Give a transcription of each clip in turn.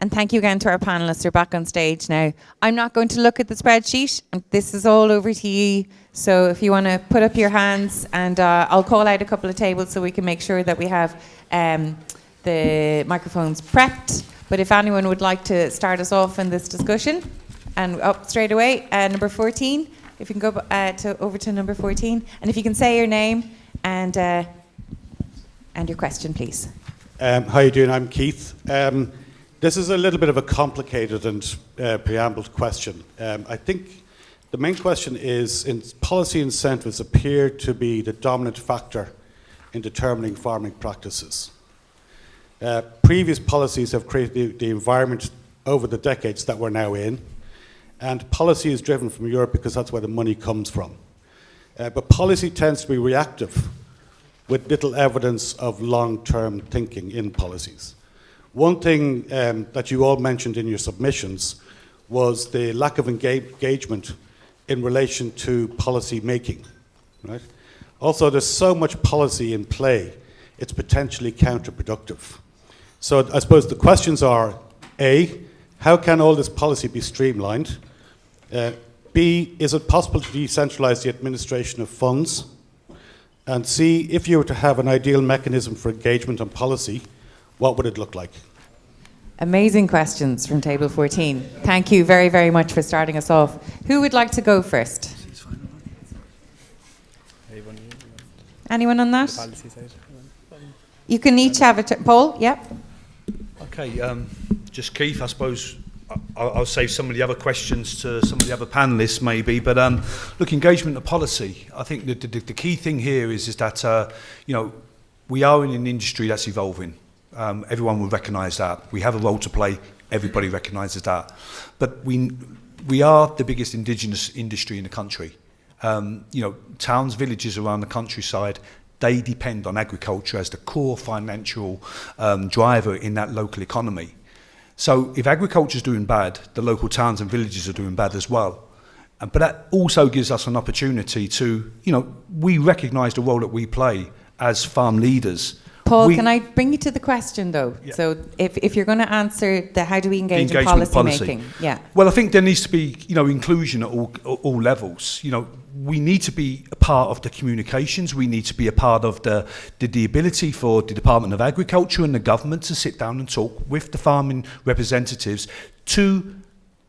And thank you again to our panellists who are back on stage now. I'm not going to look at the spreadsheet. This is all over to you. So if you want to put up your hands, and I'll call out a couple of tables so we can make sure that we have the microphones prepped. But if anyone would like to start us off in this discussion, and up straight away, number 14. If you can go over to number 14. And if you can say your name and your question, please. How are you doing? I'm Keith. This is a little bit of a complicated and preambled question. I think the main question is, policy incentives appear to be the dominant factor in determining farming practices. Previous policies have created the environment over the decades that we're now in, and policy is driven from Europe because that's where the money comes from. But policy tends to be reactive, with little evidence of long-term thinking in policies. One thing that you all mentioned in your submissions was the lack of engagement in relation to policy making, right? Also, there's so much policy in play, it's potentially counterproductive. So I suppose the questions are, A, how can all this policy be streamlined? B, is it possible to decentralize the administration of funds? And C, if you were to have an ideal mechanism for engagement on policy, what would it look like? Amazing questions from table 14. Thank you very, very much for starting us off. Who would like to go first? Anyone on that? You can each have a Paul, yep. Okay, just Keith, I suppose I'll save some of the other questions to some of the other panellists maybe, but look, engagement of policy, I think the key thing here is that, you know, we are in an industry that's evolving. Everyone will recognise that. We have a role to play, everybody recognises that. But we are the biggest indigenous industry in the country. You know, towns, villages around the countryside, they depend on agriculture as the core financial driver in that local economy. So if agriculture is doing bad, the local towns and villages are doing bad as well. But that also gives us an opportunity to, you know, we recognise the role that we play as farm leaders. Paul, can I bring you to the question though? Yeah. So if you're going to answer the how do we engage in policy making? Yeah. Well, I think there needs to be, you know, inclusion at all levels. You know, we need to be a part of the communications. We need to be a part of the ability for the Department of Agriculture and the government to sit down and talk with the farming representatives to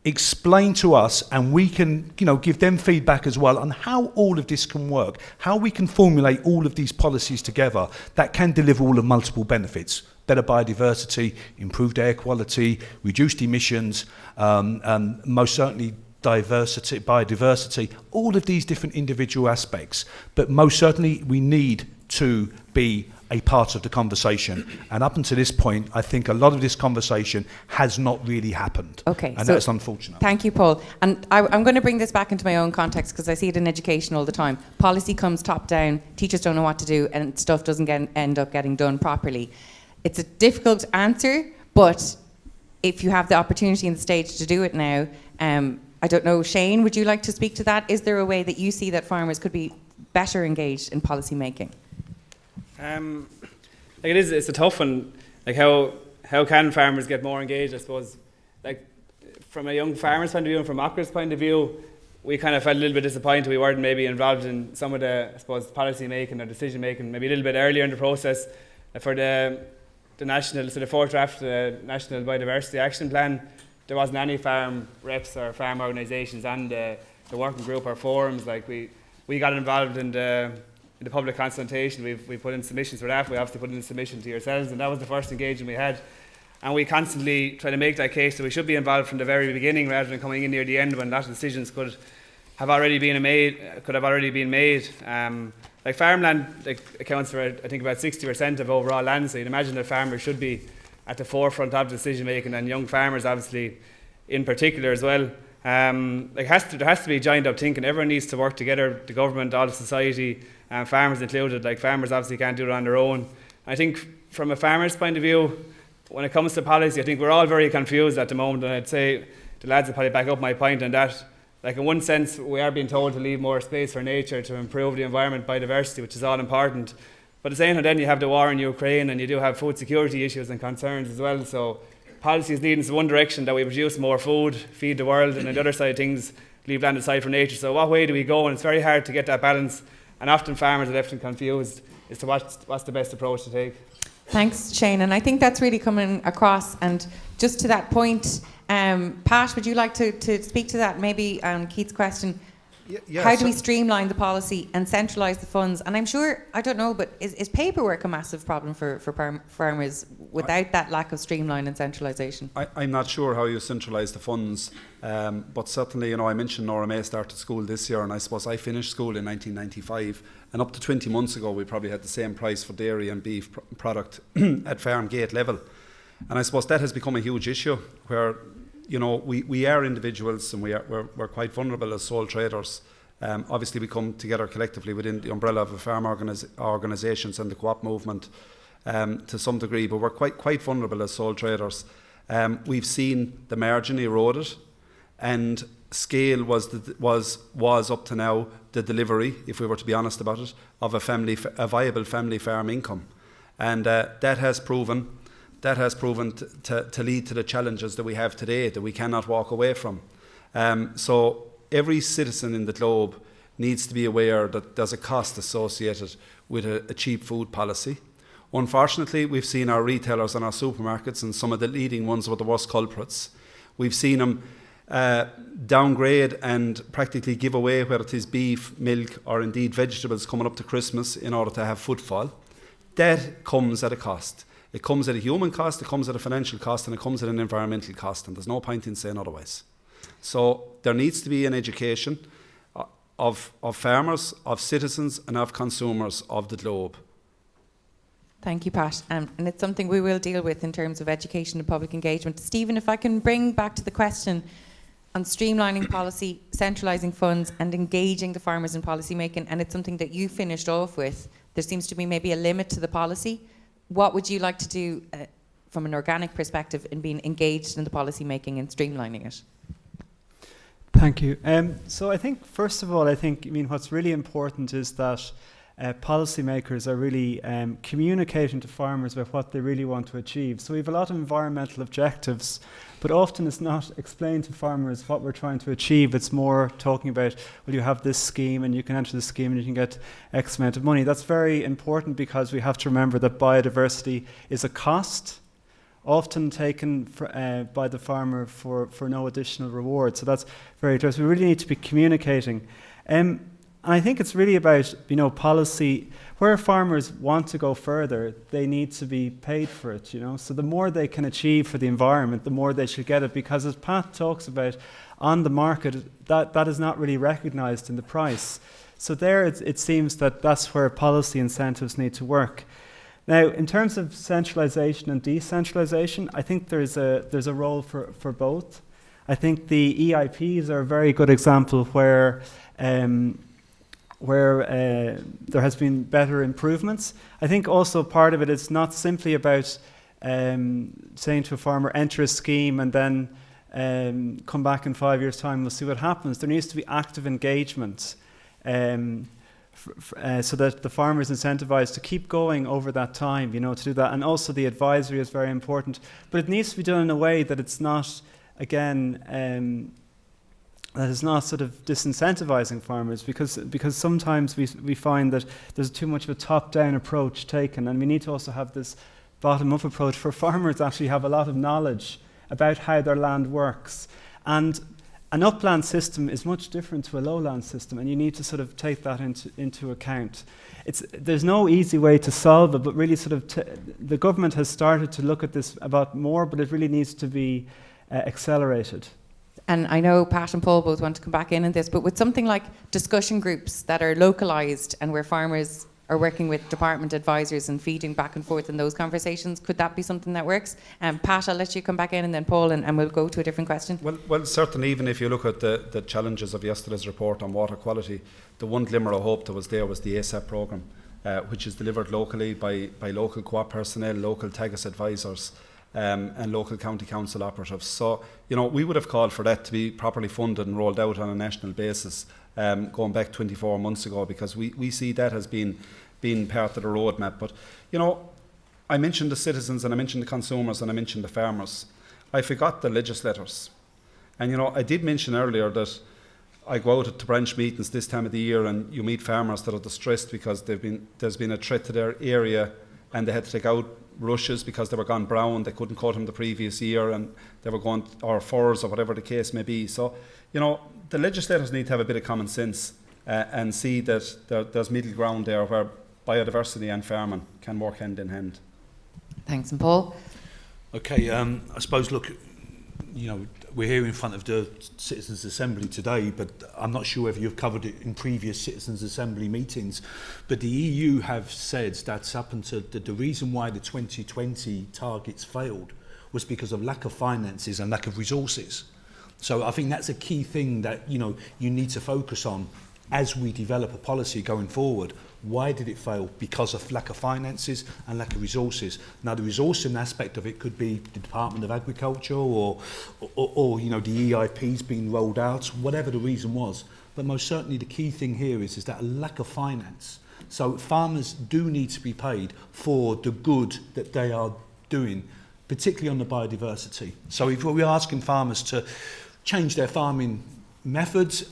explain to us, and we can, you know, give them feedback as well on how all of this can work, how we can formulate all of these policies together that can deliver all of multiple benefits: better biodiversity, improved air quality, reduced emissions, most certainly biodiversity, all of these different individual aspects. But most certainly we need to be a part of the conversation. And up until this point, I think a lot of this conversation has not really happened. Okay. And that's unfortunate. Thank you, Paul. And I'm going to bring this back into my own context because I see it in education all the time. Policy comes top down, teachers don't know what to do, and stuff doesn't end up getting done properly. It's a difficult answer, but if you have the opportunity and the stage to do it now, I don't know, Shane, would you like to speak to that? Is there a way that you see that farmers could be better engaged in policy making? Like it's a tough one. Like how can farmers get more engaged? I suppose, like from a young farmer's point of view and from Ockham's point of view, we kind of felt a little bit disappointed we weren't maybe involved in some of the, I suppose, policy making or decision making maybe a little bit earlier in the process. For the national, so the fourth draft, the National Biodiversity Action Plan, there wasn't any farm reps or farm organisations and the working group or forums. Like we got involved in the public consultation. We put in submissions for that. We obviously put in a submission to yourselves, and that was the first engagement we had. And we constantly try to make that case that we should be involved from the very beginning rather than coming in near the end when a lot of decisions could have already been made. Like farmland accounts for, I think, about 60% of overall land, so you'd imagine that farmers should be at the forefront of decision making, and young farmers obviously in particular as well. There has to be joined up thinking. Everyone needs to work together, the government, all of society, farmers included. Like farmers obviously can't do it on their own. I think from a farmer's point of view, when it comes to policy, I think we're all very confused at the moment, and I'd say the lads will probably back up my point on that. Like in one sense, we are being told to leave more space for nature to improve the environment, biodiversity, which is all important. But at the same time, then you have the war in Ukraine, and you do have food security issues and concerns as well. So policy is leading us in one direction, that we produce more food, feed the world, and on the other side of things, leave land aside for nature. So what way do we go? And it's very hard to get that balance, and often farmers are left confused as to what's the best approach to take. Thanks, Shane. And I think that's really coming across. And just to that point, Pat, would you like to speak to that? Maybe Keith's question. How do we streamline the policy and centralise the funds? And I'm sure, I don't know, but is paperwork a massive problem for farmers without that lack of streamline and centralisation? I'm not sure how you centralise the funds, but certainly, I mentioned Nora May started school this year, and I suppose I finished school in 1995, and up to 20 months ago we probably had the same price for dairy and beef product at farm gate level. And I suppose that has become a huge issue where we are individuals, and we're quite vulnerable as sole traders. Obviously, we come together collectively within the umbrella of the farm organisations and the co-op movement to some degree, but we're quite vulnerable as sole traders. We've seen the margin eroded, and scale was up to now the delivery, if we were to be honest about it, of a viable family farm income, and that has proven to lead to the challenges that we have today that we cannot walk away from. So every citizen in the globe needs to be aware that there's a cost associated with a cheap food policy. Unfortunately, we've seen our retailers and our supermarkets, and some of the leading ones were the worst culprits. We've seen them downgrade and practically give away, whether it is beef, milk, or indeed vegetables coming up to Christmas in order to have footfall. That comes at a cost. It comes at a human cost, it comes at a financial cost, and it comes at an environmental cost, and there's no point in saying otherwise. So there needs to be an education of farmers, of citizens, and of consumers of the globe. Thank you, Pat. And it's something we will deal with in terms of education and public engagement. Stephen, if I can bring back to the question on streamlining policy, centralising funds, and engaging the farmers in policy making, and it's something that you finished off with. There seems to be maybe a limit to the policy. What would you like to do from an organic perspective in being engaged in the policy making and streamlining it? Thank you. So I think, first of all, what's really important is that policymakers are really communicating to farmers about what they really want to achieve. So we have a lot of environmental objectives, but often it's not explained to farmers what we're trying to achieve. It's more talking about, well, you have this scheme and you can enter the scheme and you can get X amount of money. That's very important because we have to remember that biodiversity is a cost, often taken by the farmer for no additional reward. So that's very interesting. We really need to be communicating. And I think it's really about, policy. Where farmers want to go further, they need to be paid for it, So the more they can achieve for the environment, the more they should get it. Because as Pat talks about, on the market, that is not really recognised in the price. So there it seems that that's where policy incentives need to work. Now, in terms of centralisation and decentralisation, I think there's a role for both. I think the EIPs are a very good example where there has been better improvements. I think also part of it is not simply about saying to a farmer, enter a scheme and then come back in 5 years' time, we'll see what happens. There needs to be active engagement so that the farmer is incentivized to keep going over that time, to do that. And also the advisory is very important. But it needs to be done in a way that it's not, again, that is not sort of disincentivizing farmers, because sometimes we find that there's too much of a top-down approach taken, and we need to also have this bottom-up approach for farmers to actually have a lot of knowledge about how their land works. And an upland system is much different to a lowland system, and you need to sort of take that into account. There's no easy way to solve it, but really the government has started to look at this about more, but it really needs to be accelerated. And I know Pat and Paul both want to come back in on this, but with something like discussion groups that are localised and where farmers are working with department advisors and feeding back and forth in those conversations, could that be something that works? Pat, I'll let you come back in, and then Paul, and we'll go to a different question. Well, certainly, even if you look at the challenges of yesterday's report on water quality, the one glimmer of hope that was there was the ASAP programme, which is delivered locally by local co-op personnel, local Tegas advisors, and local county council operatives. So, we would have called for that to be properly funded and rolled out on a national basis going back 24 months ago, because we see that as being part of the roadmap. But, I mentioned the citizens, and I mentioned the consumers, and I mentioned the farmers. I forgot the legislators. And you know, I did mention earlier that I go out to branch meetings this time of the year and you meet farmers that are distressed because there's been a threat to their area and they had to take out rushes because they were gone brown, they couldn't cut them the previous year and they were going, or furs or whatever the case may be. So, you know, the legislators need to have a bit of common sense and see that there's middle ground there where biodiversity and farming can work hand in hand. Thanks, and Paul. Okay, I suppose, look, you know, we're here in front of the Citizens' Assembly today, but I'm not sure whether you've covered it in previous Citizens' Assembly meetings, but the EU have said that's up until the reason why the 2020 targets failed was because of lack of finances and lack of resources. So I think that's a key thing that, you know, you need to focus on as we develop a policy going forward. Why did it fail? Because of lack of finances and lack of resources. Now, the resourcing aspect of it could be the Department of Agriculture or you know, the EIPs being rolled out, whatever the reason was. But most certainly the key thing here is that a lack of finance. So farmers do need to be paid for the good that they are doing, particularly on the biodiversity. So if we're asking farmers to change their farming methods,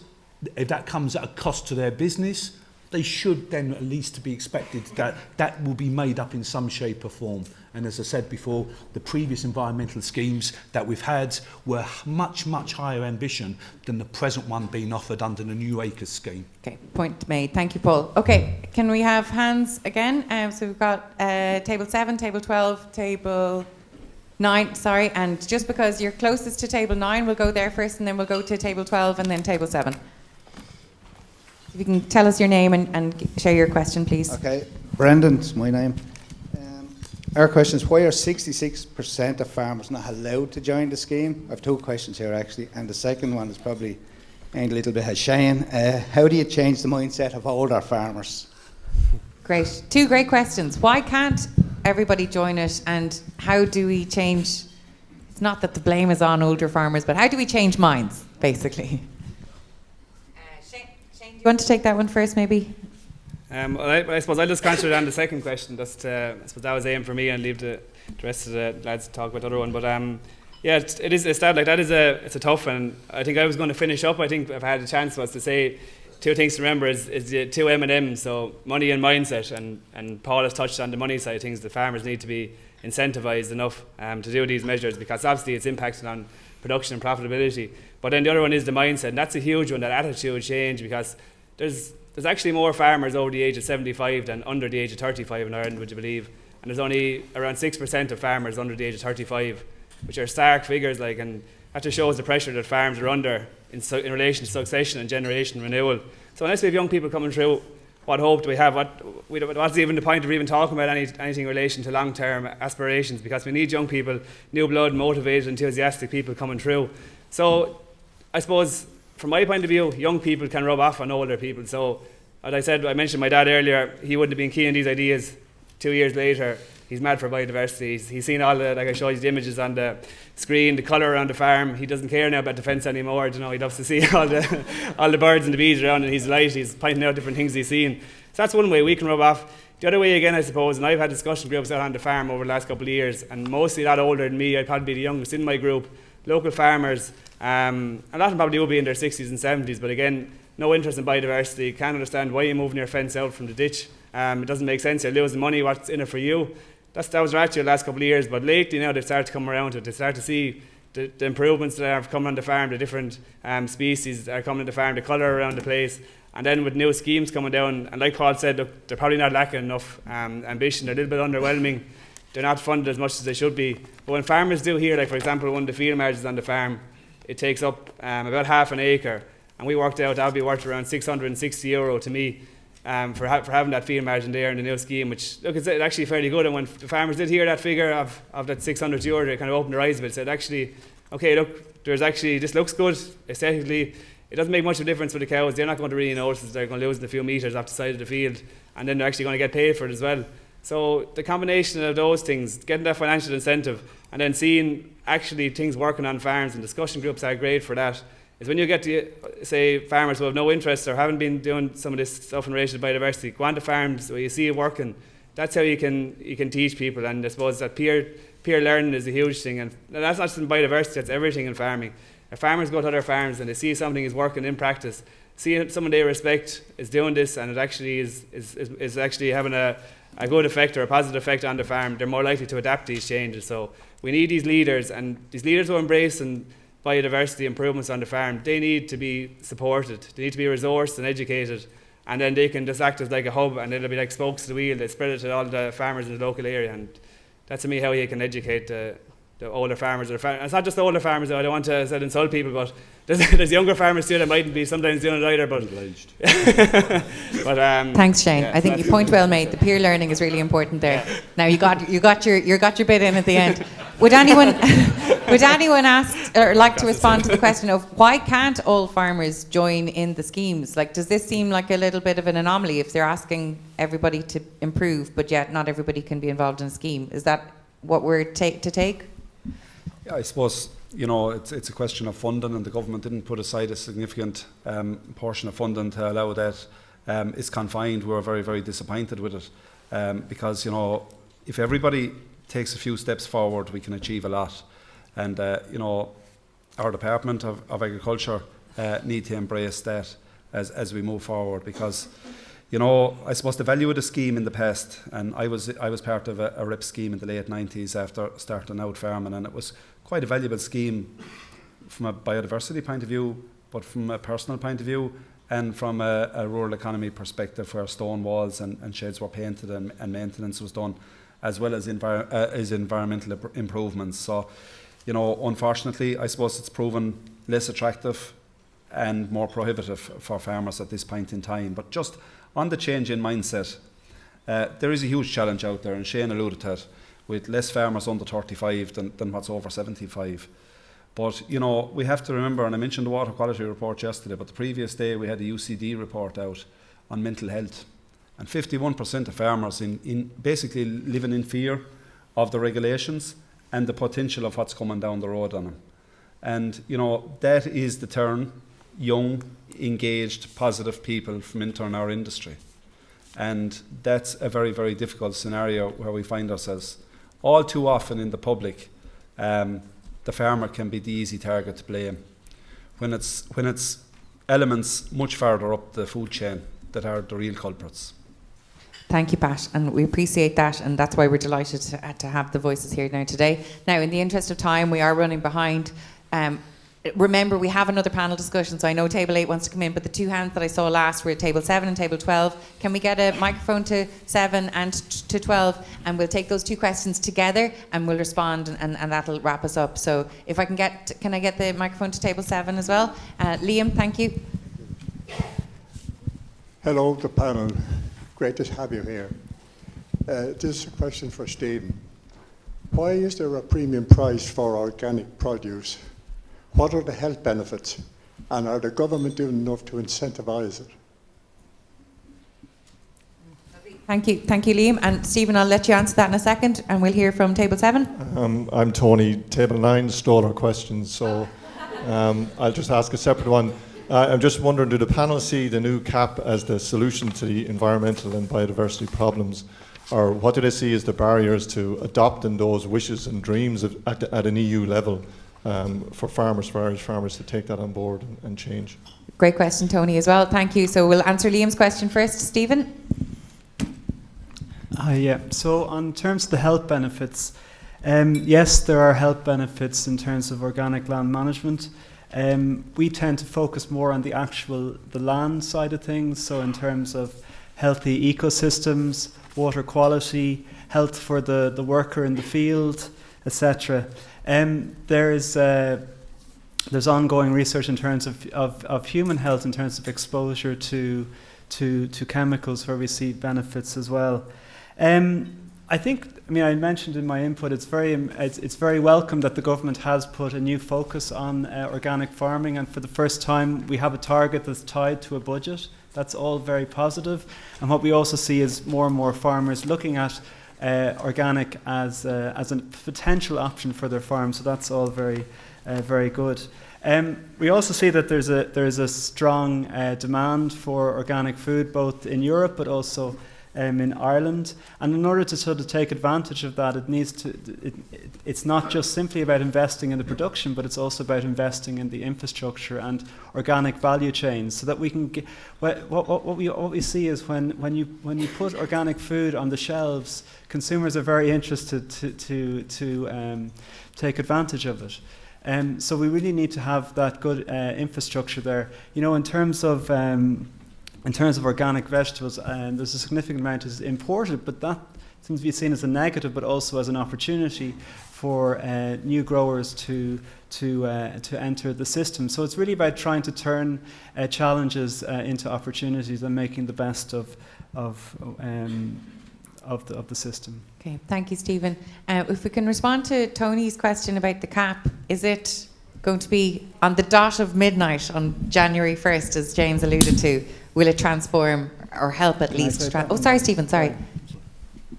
if that comes at a cost to their business, they should then at least be expected that that will be made up in some shape or form. And as I said before, the previous environmental schemes that we've had were much, much higher ambition than the present one being offered under the New Acres scheme. Okay, point made. Thank you, Paul. Okay, can we have hands again? So we've got table 7, table 12, table 9, sorry. And just because you're closest to table 9, we'll go there first and then we'll go to table 12 and then table 7. If you can tell us your name and share your question, please. Okay, Brendan's my name. Our question is, why are 66% of farmers not allowed to join the scheme? I have 2 questions here actually, and the second one is probably aimed a little bit at Shane. How do you change the mindset of older farmers? Great. 2 great questions. Why can't everybody join it, and how do we change? It's not that the blame is on older farmers, but how do we change minds, basically? You want to take that one first, maybe? I suppose I'll just concentrate on the second question. I suppose that was aim for me, and leave the rest of the lads to talk about the other one. But yeah, it is. It's a tough one. I think I was going to finish up. I think I've had a chance was to say 2 things to remember is the 2 M&Ms. So money and mindset, and Paul has touched on the money side of things. The farmers need to be incentivised enough to do these measures, because obviously it's impacting on production and profitability. But then the other one is the mindset, and that's a huge one, that attitude change, because there's actually more farmers over the age of 75 than under the age of 35 in Ireland, would you believe? And there's only around 6% of farmers under the age of 35, which are stark figures, like, and that just shows the pressure that farms are under in relation to succession and generation renewal. So unless we have young people coming through, what hope do we have? What's even the point of even talking about anything in relation to long-term aspirations? Because we need young people, new blood, motivated, enthusiastic people coming through. So I suppose, from my point of view, young people can rub off on older people. So, as I said, I mentioned my dad earlier, he wouldn't have been keen on these ideas 2 years later. He's mad for biodiversity. He's seen all the, like I showed you the images on the screen, the colour around the farm. He doesn't care now about the fence anymore. You know, he loves to see all the birds and the bees around, and he's delighted. He's pointing out different things he's seen. So that's one way we can rub off. The other way again, I suppose, and I've had discussion groups out on the farm over the last couple of years, and mostly a lot older than me. I'd probably be the youngest in my group, local farmers. A lot of them probably will be in their 60s and 70s, but again, no interest in biodiversity, can't understand why you're moving your fence out from the ditch. It doesn't make sense, you're losing money, what's in it for you? That was right the last couple of years, but lately now they've started to come around to it. They start to see the improvements that are coming on the farm, the different species that are coming on the farm, the colour around the place, and then with new schemes coming down, and like Paul said, look, they're probably not lacking enough ambition, they're a little bit underwhelming, they're not funded as much as they should be. But when farmers do here, like for example, one of the field margins on the farm, it takes up about half an acre, and we worked out that would be worth around €660 to me for having that field margin there in the new scheme, which, look, it's actually fairly good. And when the farmers did hear that figure of that €600, they kind of opened their eyes a bit, said, actually, okay, look, this looks good aesthetically. It doesn't make much of a difference for the cows. They're not going to really notice that they're going to lose a few metres off the side of the field, and then they're actually going to get paid for it as well. So the combination of those things, getting that financial incentive, and then seeing actually things working on farms, and discussion groups are great for that, is when you get to, say, farmers who have no interest or haven't been doing some of this stuff in relation to biodiversity, go on to farms where you see it working. That's how you can teach people, and I suppose that peer peer learning is a huge thing, and that's not just in biodiversity, that's everything in farming. If farmers go to other farms and they see something is working in practice, see someone they respect is doing this, and it actually is actually having a good effect or a positive effect on the farm, they're more likely to adapt to these changes. So we need these leaders, and these leaders who embrace and biodiversity improvements on the farm, they need to be supported, they need to be resourced and educated, and then they can just act as like a hub, and it'll be like spokes to the wheel. They spread it to all the farmers in the local area, and that's to me how you can educate the older farmers. It's not just the older farmers, though. I don't want to insult people, but there's younger farmers too that mightn't be sometimes doing it either. But, Thanks, Shane. yeah, I think your point well made. The peer learning is really important there. Yeah. Now you got your bit in at the end. Would anyone ask or like to respond to the question of why can't all farmers join in the schemes? Like, does this seem like a little bit of an anomaly if they're asking everybody to improve, but yet not everybody can be involved in a scheme? Is that what we're to take? Yeah, I suppose, you know, it's a question of funding, and the government didn't put aside a significant portion of funding to allow that. It's confined. We're very, very disappointed with it because, you know, if everybody takes a few steps forward, we can achieve a lot. And, you know, our Department of Agriculture need to embrace that as we move forward, because, you know, I suppose the value of the scheme in the past, and I was part of a RIP scheme in the late 90s after starting out farming, and it was quite a valuable scheme from a biodiversity point of view, but from a personal point of view, and from a rural economy perspective, where stone walls and sheds were painted and maintenance was done, as well as environmental improvements. So, you know, unfortunately, I suppose it's proven less attractive and more prohibitive for farmers at this point in time. But just on the change in mindset, there is a huge challenge out there, and Shane alluded to it, with less farmers under 35 than what's over 75. But, you know, we have to remember, and I mentioned the water quality report yesterday, but the previous day we had a UCD report out on mental health. And 51% of farmers in basically living in fear of the regulations and the potential of what's coming down the road on them. And, you know, that is the turn young, engaged, positive people from entering our industry. And that's a very, very difficult scenario where we find ourselves. All too often in the public, the farmer can be the easy target to blame, when it's elements much further up the food chain that are the real culprits. Thank you, Pat, and we appreciate that, and that's why we're delighted to have the voices here now today. Now, in the interest of time, we are running behind. Remember, we have another panel discussion, so I know Table 8 wants to come in, but the two hands that I saw last were Table 7 and Table 12. Can we get a microphone to 7 and to 12, and we'll take those two questions together, and we'll respond, and that'll wrap us up. So if I can I get the microphone to Table 7 as well? Liam, thank you. Hello, the panel. Great to have you here. This is a question for Stephen. Why is there a premium price for organic produce? What are the health benefits? And are the government doing enough to incentivise it? Thank you, Liam. And Stephen, I'll let you answer that in a second, and we'll hear from Table 7. I'm Tony. Table 9 stole our questions, so I'll just ask a separate one. I'm just wondering, do the panel see the new CAP as the solution to the environmental and biodiversity problems? Or what do they see as the barriers to adopting those wishes and dreams at an EU level for Irish farmers to take that on board and change? Great question, Tony, as well. Thank you. So we'll answer Liam's question first. Stephen? Yeah, so on terms of the health benefits, yes, there are health benefits in terms of organic land management. We tend to focus more on the land side of things, so in terms of healthy ecosystems, water quality, health for the worker in the field, etc. There's ongoing research in terms of human health, in terms of exposure to chemicals, where we see benefits as well. I mentioned in my input, it's very welcome that the government has put a new focus on organic farming, and for the first time we have a target that's tied to a budget. That's all very positive. And what we also see is more and more farmers looking at organic as a potential option for their farm. So that's all very, very good. We also see that there's a strong demand for organic food, both in Europe but also in Ireland. And in order to sort of take advantage of that, it's not just simply about investing in the production, but it's also about investing in the infrastructure and organic value chains, so that we can get what we see is when you put organic food on the shelves, consumers are very interested to take advantage of it. So we really need to have that good infrastructure there. You know, in terms of organic vegetables, there's a significant amount is imported, but that seems to be seen as a negative, but also as an opportunity for new growers to enter the system. So it's really about trying to turn challenges into opportunities and making the best of the system. Okay, thank you, Stephen. If we can respond to Tony's question about the cap, is it going to be on the dot of midnight on January 1st, as James alluded to? Will it transform or help at least? Sorry, Stephen, sorry.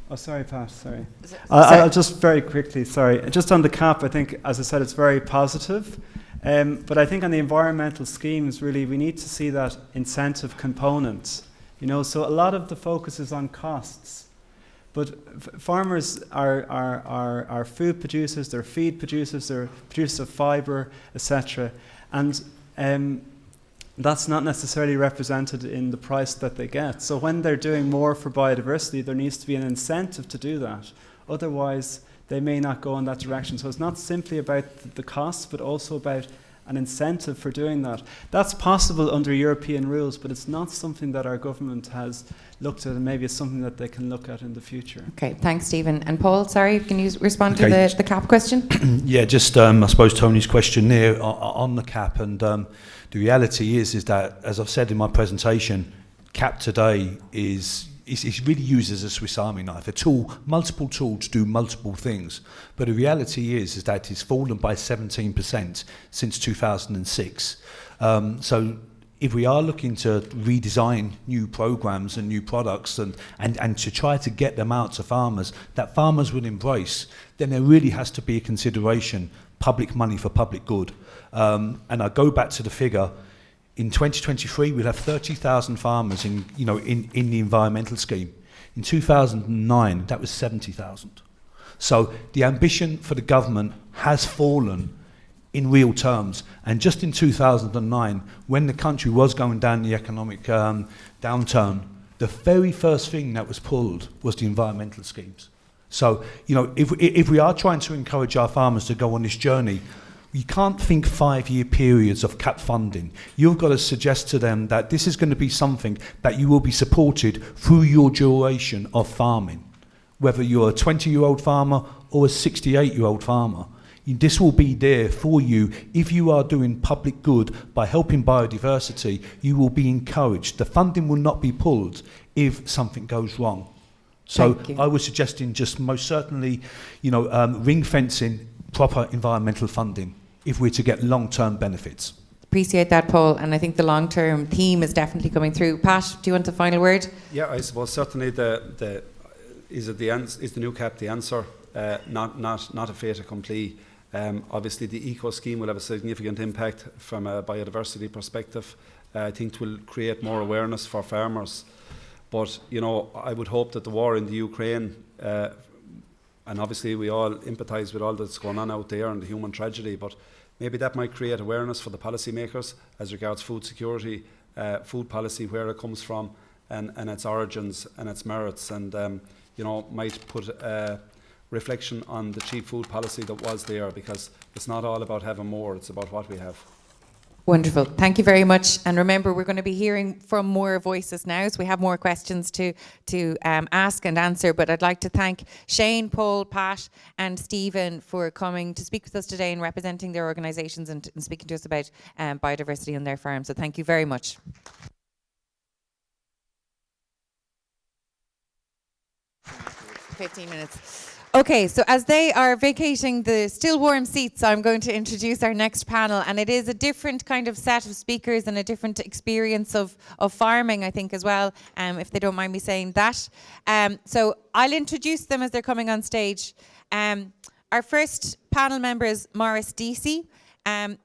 Oh, sorry, Pat, sorry. Sorry. I'll just very quickly, sorry. Just on the cap, I think, as I said, it's very positive. But I think on the environmental schemes, really, we need to see that incentive component. You know, so a lot of the focus is on costs. But farmers are food producers, they're feed producers, they're producers of fibre, etc. And that's not necessarily represented in the price that they get. So when they're doing more for biodiversity, there needs to be an incentive to do that. Otherwise, they may not go in that direction. So it's not simply about the costs, but also about an incentive for doing that. That's possible under European rules, but it's not something that our government has looked at, and maybe it's something that they can look at in the future. Okay, thanks, Stephen. And Paul, sorry, can you respond to the cap question? Yeah, just I suppose Tony's question there on the cap, and the reality is that, as I've said in my presentation, cap today is really used as a Swiss Army knife, a tool, multiple tools to do multiple things. But the reality is that it's fallen by 17% since 2006. So if we are looking to redesign new programs and new products and to try to get them out to farmers that farmers would embrace, then there really has to be a consideration, public money for public good. And I go back to the figure. In 2023, we'll have 30,000 farmers in the environmental scheme. In 2009, that was 70,000. So the ambition for the government has fallen in real terms. And just in 2009, when the country was going down the economic downturn, the very first thing that was pulled was the environmental schemes. So, you know, if we are trying to encourage our farmers to go on this journey, you can't think 5-year periods of cap funding. You've got to suggest to them that this is going to be something that you will be supported through your duration of farming. Whether you're a 20-year-old farmer or a 68-year-old farmer, this will be there for you. If you are doing public good by helping biodiversity, you will be encouraged. The funding will not be pulled if something goes wrong. So I was suggesting just most certainly, ring fencing proper environmental funding if we're to get long-term benefits. Appreciate that, Paul, and I think the long-term theme is definitely coming through. Pat, do you want a final word? Yeah, I suppose certainly is the new cap the answer? Not a fait accompli. Obviously, the eco scheme will have a significant impact from a biodiversity perspective. I think it will create more awareness for farmers. But I would hope that the war in the Ukraine, and obviously we all empathise with all that's going on out there and the human tragedy, but maybe that might create awareness for the policymakers as regards food security, food policy, where it comes from, and its origins and its merits, and might put a reflection on the cheap food policy that was there, because it's not all about having more, it's about what we have. Wonderful. Thank you very much. And remember, we're going to be hearing from more voices now, so we have more questions to ask and answer. But I'd like to thank Shane, Paul, Pat and Stephen for coming to speak with us today and representing their organisations and speaking to us about biodiversity on their farm. So thank you very much. $15 minutes. Okay, so as they are vacating the still warm seats, I'm going to introduce our next panel, and it is a different kind of set of speakers and a different experience of farming, I think, as well, if they don't mind me saying that. So I'll introduce them as they're coming on stage. Our first panel member is Maurice Deasy.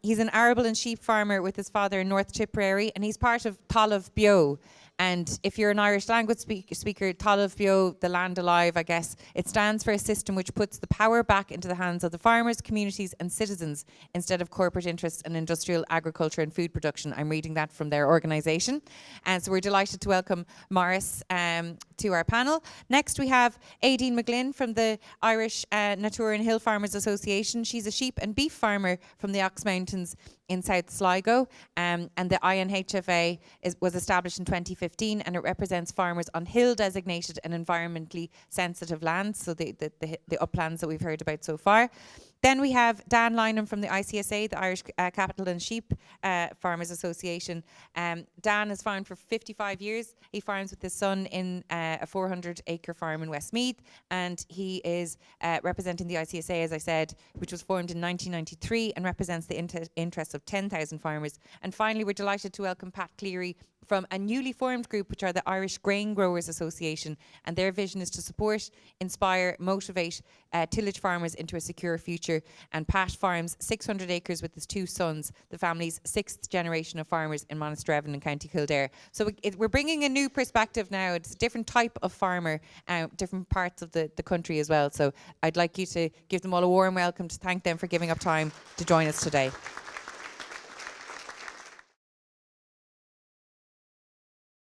He's an arable and sheep farmer with his father in North Tipperary, and he's part of Talamh Bio. And if you're an Irish language speaker, Talamh Beo, the land alive, I guess, it stands for a system which puts the power back into the hands of the farmers, communities and citizens instead of corporate interests in industrial agriculture and food production. I'm reading that from their organisation. And so we're delighted to welcome Morris to our panel. Next we have Aideen McGlynn from the Irish Natura and Hill Farmers Association. She's a sheep and beef farmer from the Ox Mountains in South Sligo, and the INHFA was established in 2015, and it represents farmers on hill designated and environmentally sensitive lands, so the uplands that we've heard about so far. Then we have Dan Lynham from the ICSA, the Irish Cattle and Sheep Farmers Association. Dan has farmed for 55 years. He farms with his son in a 400-acre farm in Westmeath, and he is representing the ICSA, as I said, which was formed in 1993 and represents the interests of 10,000 farmers. And finally, we're delighted to welcome Pat Cleary from a newly formed group, which are the Irish Grain Growers Association, and their vision is to support, inspire, motivate tillage farmers into a secure future. And Pat farms 600 acres with his 2 sons, the family's 6th generation of farmers in Monasterevin in County Kildare. So we're bringing a new perspective now. It's a different type of farmer, different parts of the country as well. So I'd like you to give them all a warm welcome, to thank them for giving up time to join us today.